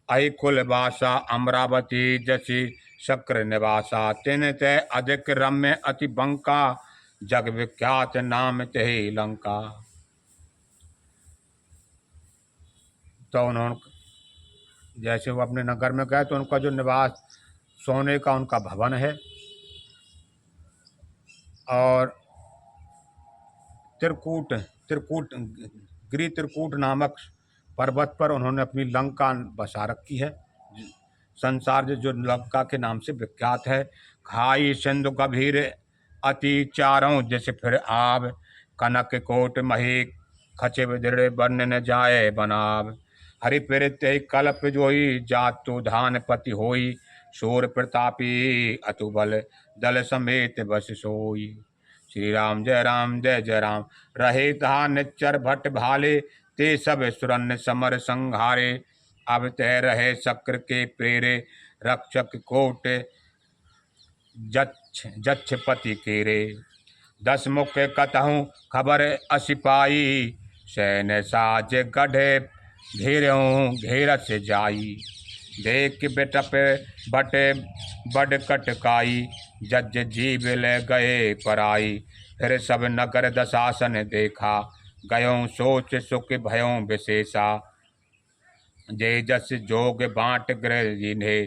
अहिकुल वासा, अमरावती जसी शक्र निवासा। तिन ते अधिक रम्य अति बंका, जग विख्यात नाम ते लंका। तो उन्होंने जैसे वो अपने नगर में गए, तो उनका जो निवास सोने का उनका भवन है, और त्रिकूट त्रिकूट गिरि त्रिकूट नामक पर्वत पर उन्होंने अपनी लंका बसा रखी है। संसार जो लंका के नाम से विख्यात है। खाई सिंधु गभीर अति चारों, जैसे फिर आब। कनक कोट मही खचे दृढ़, बन न जाए बनाब। हरि प्रेरित कल्प जोई, जातु धान पति होई। शूर प्रतापी अतुबल, दल समेत बस सोई। श्री राम जय राम, रहे तहा निच्चर भट्ट भाले। ते सब सुरन समर संहारे, अब तह रहे शक्र के प्रेरे। रक्षक कोट जच्छ पति केरे। 10 मुख कतहु खबर असिपाई, सैन साज गढ़े घेरस जाई। देख बेटप बटे बड कटकाई, जज जीव ले गए पराई। फिर सब नगर दशासन देखा, गयों सोच सुख भयों विशेषा। जे जस जोग बांट गृह जिन्हे,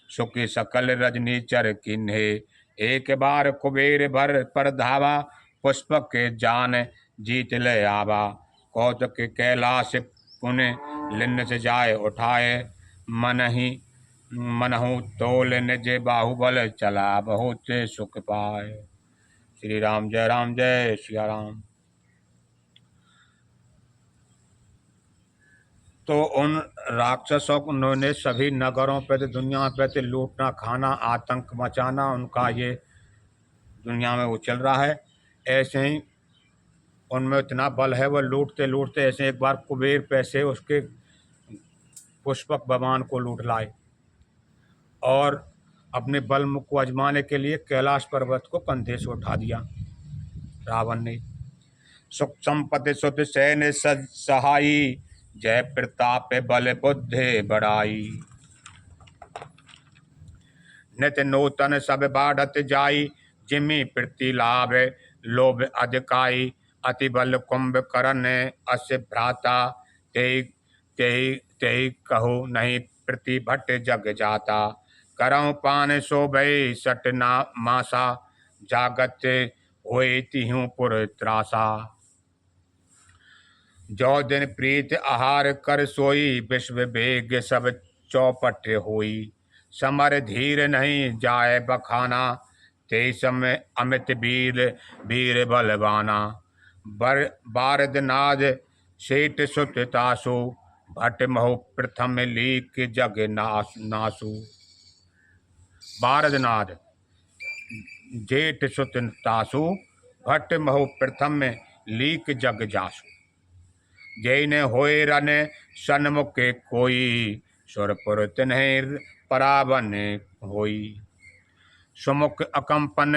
सुखी सकल रजनी चर किन्हे। एक बार कुबेर भर पर धावा, पुष्पक के जान जीत ले आवा। कौतुक कैलाश पुण्य लिन्न से जाए उठाए, मनहु तोल निज बाहुबल, चला बहुत सुख पाए। श्री राम जय सिया राम। तो उन राक्षसों को उन्होंने सभी नगरों पे तो दुनिया पे तो लूटना खाना आतंक मचाना उनका ये दुनिया में वो चल रहा है। ऐसे ही उनमें इतना बल है, वो लूटते लूटते ऐसे एक बार कुबेर पैसे उसके पुष्पक भगवान को लूट लाए और अपने बल मुख को आजमाने के लिए कैलाश पर्वत को कंधे से उठा दिया रावण ने। सुख संपत्ति सुत सैन्य सहाई, जय प्रताप बल बुद्धि बढ़ाई। नित नूतन सब बाढ़त जाई, जिमि प्रति लाभ लोभ अधिकाई। अति बल कुंभ करण अस्य भ्राता, तेहि तेहि तेहि कहु नहीं प्रति भट्ट जग जाता। करऊँ पान शोभै सट ना मासा, जागत होए तिहु पुर त्रासा। जो दिन प्रीत आहार कर सोई, विश्व वेग सब चौपट होई। समर धीर नहीं जाए बखाना, ते समय अमित वीर वीर बलवाना। बर बारद नाद सेठ सुत तासु, भट महु प्रथम लीक जग नासु। बारद नाद जेठ सुत तासु, भट महु प्रथम लीक जग जासु। जैन होए रन सन्मुख कोई, सुरपुर तिन्ह परावन होई। सुमुख अकंपन,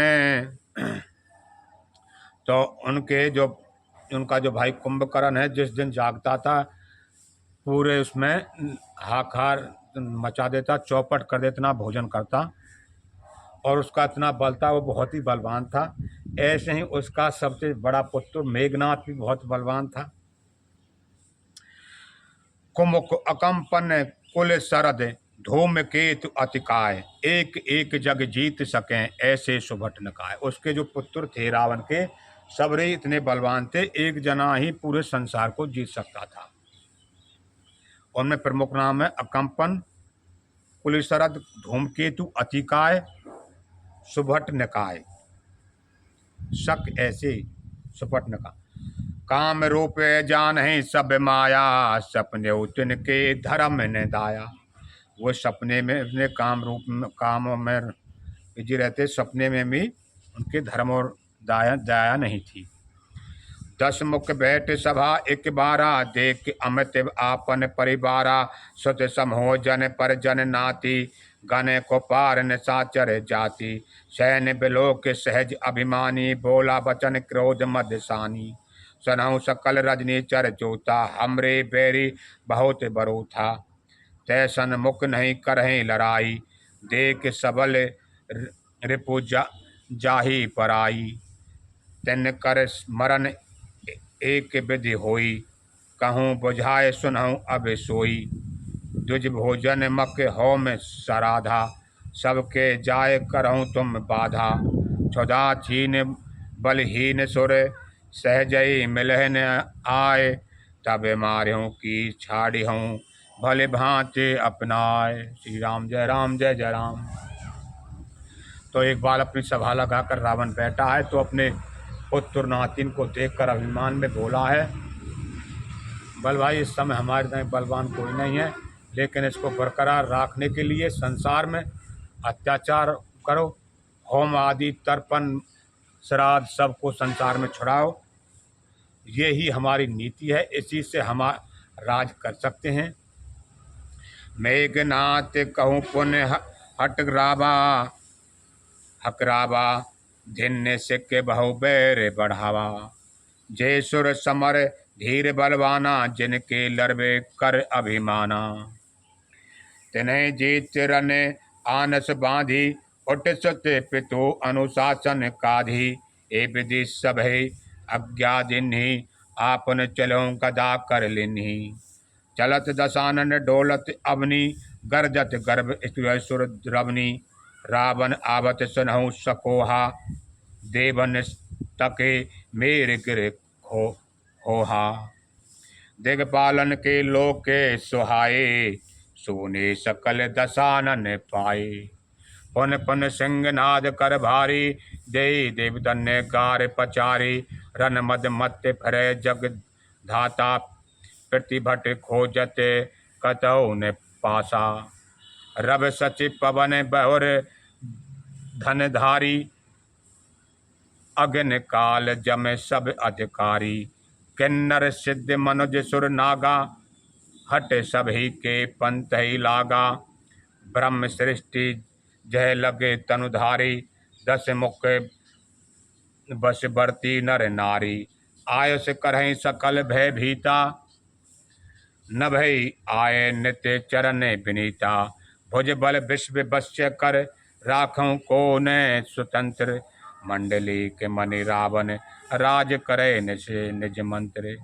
तो उनका जो भाई कुंभकर्ण है जिस दिन जागता था पूरे उसमें हाहाकार मचा देता, चौपट कर देता, इतना भोजन करता और उसका इतना बल था, वो बहुत ही बलवान था। ऐसे ही उसका सबसे बड़ा पुत्र मेघनाथ भी बहुत बलवान था। कुमुख अकंपन कुल सरद, धूम केतु अतिकाय। एक एक जग जीत सकें ऐसे सुभट नकाय। उसके जो पुत्र थे रावण के, सबरे इतने बलवान थे, एक जना ही पूरे संसार को जीत सकता था। उनमें प्रमुख नाम है अकंपन, कुलशरद, धूमकेतु, अतिकाय, सुभट निकाय। शक ऐसे सुभट निकाय। काम रूप जान है सब माया, सपने उतन के धर्म ने दाया। वो सपने में अपने काम में बिजी रहते, सपने में भी उनके धर्म और दाया नहीं थी। 10 मुख बैठ सभा एक बारा, देख अमित आपन परिवारा। सुत समहो जन पर जन नाती, गने को पार न साचर जाति। सैन्य बिलोक सहज अभिमानी, बोला बचन क्रोध मदसानी। सनहु सकल रजनी चर जोता, हमरे बैरी बहुत बरो था। तैसन मुख नहीं करहीं लड़ाई, देख सबल रिपु जाही पराई। तिन कर स्मरण एक विधि होई, कहूँ बुझाए सुनहु अब सोई। दुज भोजन मक हो में सराधा, सबके जाय करहूँ तुम बाधा। क्षुधा छीन बलहीन सुर, सहजई मिलहन आए। तब मार्यों की छाड़ी हूँ, भले भांति अपनाए। श्री राम जय राम जय जय राम। तो एक बार अपनी सभा लगाकर रावण बैठा है, तो अपने पुत्र नातिन को देखकर अभिमान में बोला है, बल भाई इस समय हमारे तरह बलवान कोई नहीं है, लेकिन इसको बरकरार रखने के लिए संसार में अत्याचार करो, होम आदि तर्पण श्राद्ध सबको संसार में छुड़ाओ। ये ही हमारी नीति है, इसी से हम राज कर सकते हैं। मेघनाथ कहूँ पुण्य हटरावा, हकरावा धिन्य सिक्के बहु बैर बढ़ावा। जय सुर समर धीर बलवाना, जिनके लड़बे कर अभिमाना। तिन्हें जीत रन आनस बांधी, उठ सुत पितु अनुशासन काधी। ए विधि सभै अज्ञा दिन्ही, आपन चलो गदा कर लिन्ही। चलत दशानन डोलत अवनी, गरजत गर्भ सुर द्रवनी। रावण आवत सुनहु सकोहा, देवन तके मेर गिर होहा। दिगपालन के लोके सुहाए, सोने सकल दशानन पाए। पुन पुन सिंहनाद कर भारी, दे देवदन्य गार पचारी। रन मद मत फरे जग धाता, प्रतिभट खोजत कतौ ने पासा। रब सच पवन बहुर धनधारी, अग्नि काल जम सब अधिकारी। किन्नर सिद्ध मनुज सुर नागा, हट सभी के पंथ ही लागा। ब्रह्म सृष्टि जय लगे तनुधारी, दस मुख बस बरती नर नारी। आयुष करहि सकल भय भीता, न भई आए नित्य चरण विनीता। भुज बल विश्व वश्य कर, राखों को न स्वतंत्र। मंडली के मणि रावण, राज करे निज निज मंत्र।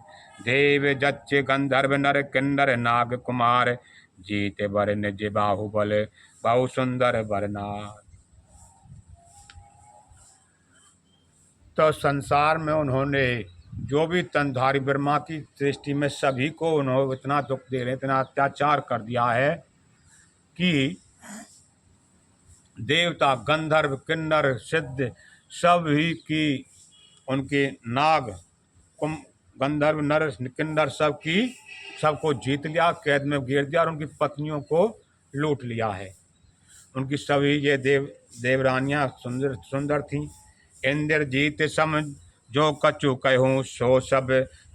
देव जच्च गंधर्व नर किन्नर नाग कुमार, जीत बर निज बाहुबल बहु सुंदर बरनार। तो संसार में उन्होंने जो भी तनधारी ब्रह्मा की सृष्टि में सभी को उन्होंने इतना दुख दे रहे, इतना अत्याचार कर दिया है कि देवता गंधर्व किन्नर सिद्ध सभी की, उनके नाग गंधर्व नर किन्नर सबको जीत लिया, कैद में गिर दिया और उनकी पत्नियों को लूट लिया है। उनकी सभी ये देवरानियां सुंदर सुंदर थीं। इंद्रजीत सम जो कछु कहूँ, सो सब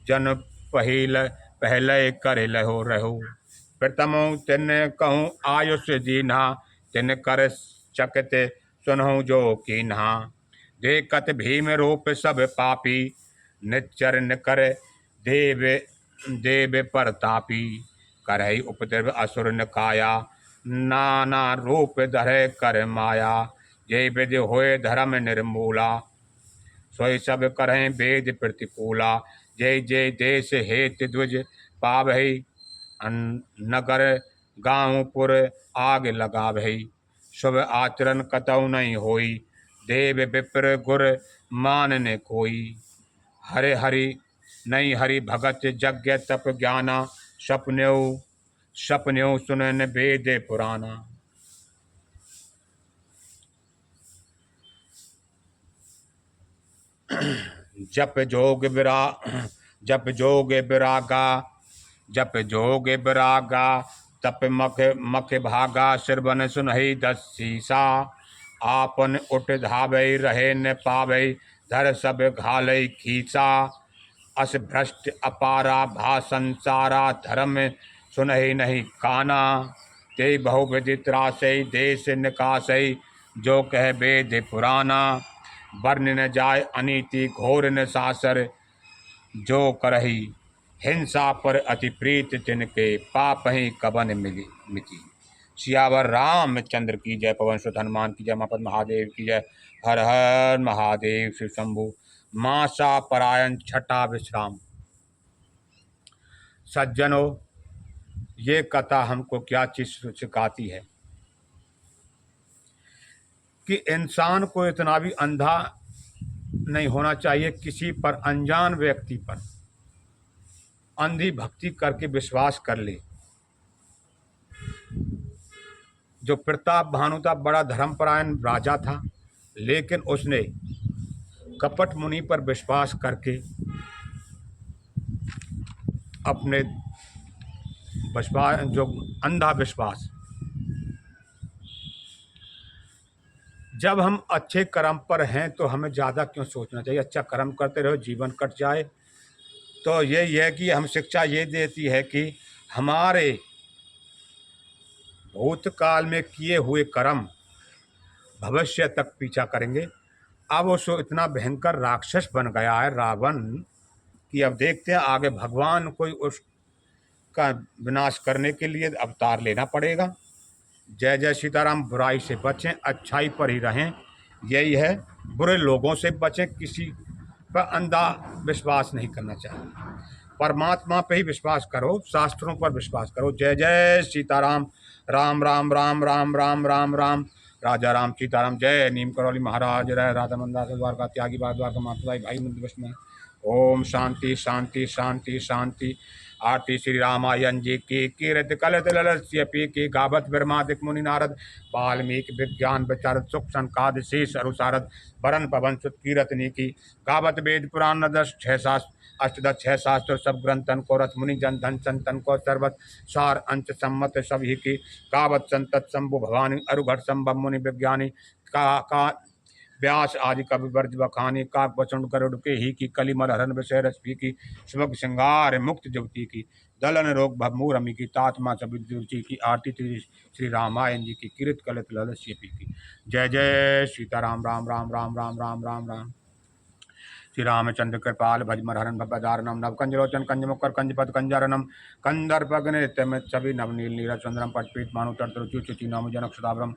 जन पहले कर लहो रहो। प्रथम तिन कहूँ आयुष दीन्हा, तिन कर चकित सुनहु जो कीन्हा। देखत भीम रूप सब पापी, निच्चर न कर देव देव परतापी। करहि उपद्रव असुर न काया, नाना रूप धरे कर माया। जय विधि होए धर्म निर्मूला, सोई सब करें वेद प्रतिकूला। जय जय देश हेत ध्वज पावहि, नगर गाँव पुर आग लगावहि। शुभ आचरण कतौ नहीं होई, देव विप्र गुर मानने कोई। हरे हरि नहीं हरि भगत यज्ञ तप ज्ञाना, सपन्यों सुनन वेद पुराना। जप जोग विरागा, तप मख भागा। सिरबन सुनहि दस सीसा, आपन उठ धावै रहे न पावै। धर सब घालै खीसा, अस भ्रष्ट अपारा भा संसारा। धर्म सुनहि नहीं काना, ते बहुविधि त्रासै देश निकासै। जो कह वेद पुराना, वर्ण न जाय अनीति घोर न सासर। जो करही हिंसा पर अति प्रीत, तिनके पाप ही कबन मिति। सियावर रामचंद्र की जय, पवन सुत हनुमान की जय, मापद महादेव की जय। हर हर महादेव शिव शंभु। मासा परायण छठा विश्राम। सज्जनों, ये कथा हमको क्या चीज सिखाती है कि इंसान को इतना भी अंधा नहीं होना चाहिए किसी पर, अनजान व्यक्ति पर अंधी भक्ति करके विश्वास कर ले। जो प्रताप भानु था बड़ा धर्मपरायण राजा था, लेकिन उसने कपट मुनि पर विश्वास करके अपने विश्वास, जो अंधा विश्वास। जब हम अच्छे कर्म पर हैं तो हमें ज़्यादा क्यों सोचना चाहिए, अच्छा कर्म करते रहो, जीवन कट जाए। तो यही है कि हम शिक्षा ये देती है कि हमारे भूतकाल में किए हुए कर्म भविष्य तक पीछा करेंगे। अब उसको इतना भयंकर राक्षस बन गया है रावण कि अब देखते हैं आगे भगवान कोई उसका विनाश करने के लिए अवतार लेना पड़ेगा। जय जय सीताराम। बुराई से बचें, अच्छाई पर ही रहें, यही है। बुरे लोगों से बचें, किसी पर अंधा विश्वास नहीं करना चाहिए। परमात्मा पे ही विश्वास करो, शास्त्रों पर विश्वास करो। जय जय सीताराम। राम राम राम राम राम राम राम। राजा राम सीताराम। जय नीम करौली महाराज, रह राधा मंदास द्वारका त्यागी बाग द्वारका माता भाई मंदिर वैष्णव। ओम शांति शांति शांति शांति। आरती श्री रामायण जी की कीर्त कलत ललस्य पी की गावत ब्रह्मादिक मुनि नारद वाल्मीकि विज्ञान विचारत सुख संकाद शेष अनुसारद वरण पवन सुत कीरतनी की गावत वेद पुराण दस छह शास्त्र अष्टदश छह शास्त्र सब ग्रंथन को रथ मुनि जन धन संतन को सर्वत सार अंश सम्मत सभी की गावत संतत शंभु भवानी अरुघट संभव मुनि विज्ञानी का व्यास आदि कवि वर्ज बखानी काक वचन गरुड़ के ही की कलिमल हरण विषय रश्मि की सुभग श्रृंगार मुक्त जुवती की दलन रोग भमूर अमी की तात्मा सबिरुचि की आरती श्री रामायण जी की किरत कलित ललस्य पी की। जय जय सीताराम राम राम राम राम राम राम राम। श्री रामचंद्र कृपाल भजमर हरण भदारणम नवकंजलोचन कंजमुकर कंजपद कंजरणम कंदर्पग्न नित्यमित सभी नवनील नीरज चंद्रम पटपीत मानु तर्तरुचि नम जनक सुधाभ्रम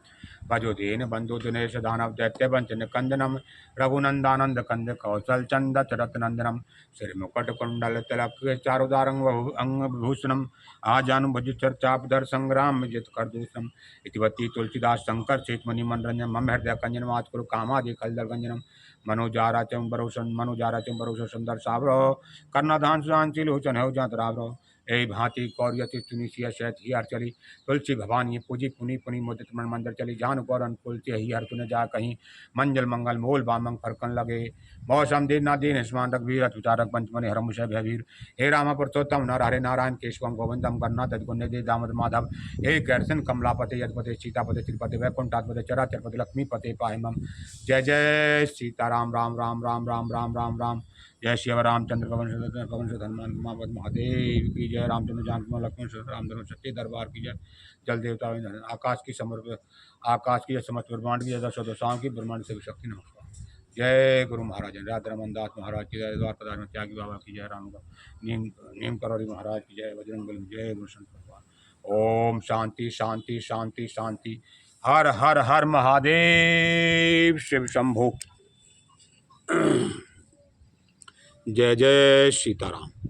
भजो दीन बंधु दिनेश दानव दैत्य वंचन कंदनम रघुनंदानंद कंद कौशल चंद रत्नंदनम श्री मुकुट कुंडल तिलक चारुदारंग अंग भूषणम आजानुभुज चर्चापधर संग्राम जित कर दूषणम इतिवती तुलसीदास शंकर चेतमणि मनरंजन मम हृदय कंजन मातकुरु कामादि खलदल गंजनम मनोजारा चंबरोशन मनोजारा चंबरोश सुंदर सावरो कर्णधान सुधांति लोचन हो जात रावरो ए भांति कौर्यति सुनिशिया शैत ही हर चली तुलसी भवानी पूजी पुनि पुनि मुदित मन मंदिर चली जान गौर अनुकूल ते ही हर तुने जा कहीं मंजल मंगल मोल बामंग फरकन लगे मौसम दिन ना दिन स्मान रघुवीर अतुचारक पंचमनि हरम मुषय भयवीर हे राम पुरुषोत्तम नर हरे नारायण केशवम गोविंदम गन्नाथ गुण्य दे दामद माधव हे गर्सन कमलापते यदपते सीतापते श्रीपते वैकुंठापते चराचरपते लक्ष्मीपते पाहिमम। जय जय सीताराम राम राम राम राम राम राम राम। जय शिव रामचंद्र पवन सुत हनुमान उमापति महादेव की जय। रामचंद्र जानकी लक्ष्मण सुत रामधनु सच्चे दरबार की जय। जल देवता आकाश की आकाश की समस्त ब्रह्मांड की जय। दशो दशाओं की ब्रह्मांड से शक्ति नमस्कार। जय गुरु महाराज राधा रमनदास महाराज की जय। द्वार प्रधान त्यागी बाबा की जय। राम नीम करौरी महाराज की जय। बजरंग जय। गुरु शंकर भगवान। ओम शांति शांति शांति शांति। हर हर हर महादेव शिव शंभो। जय जय सीताराम।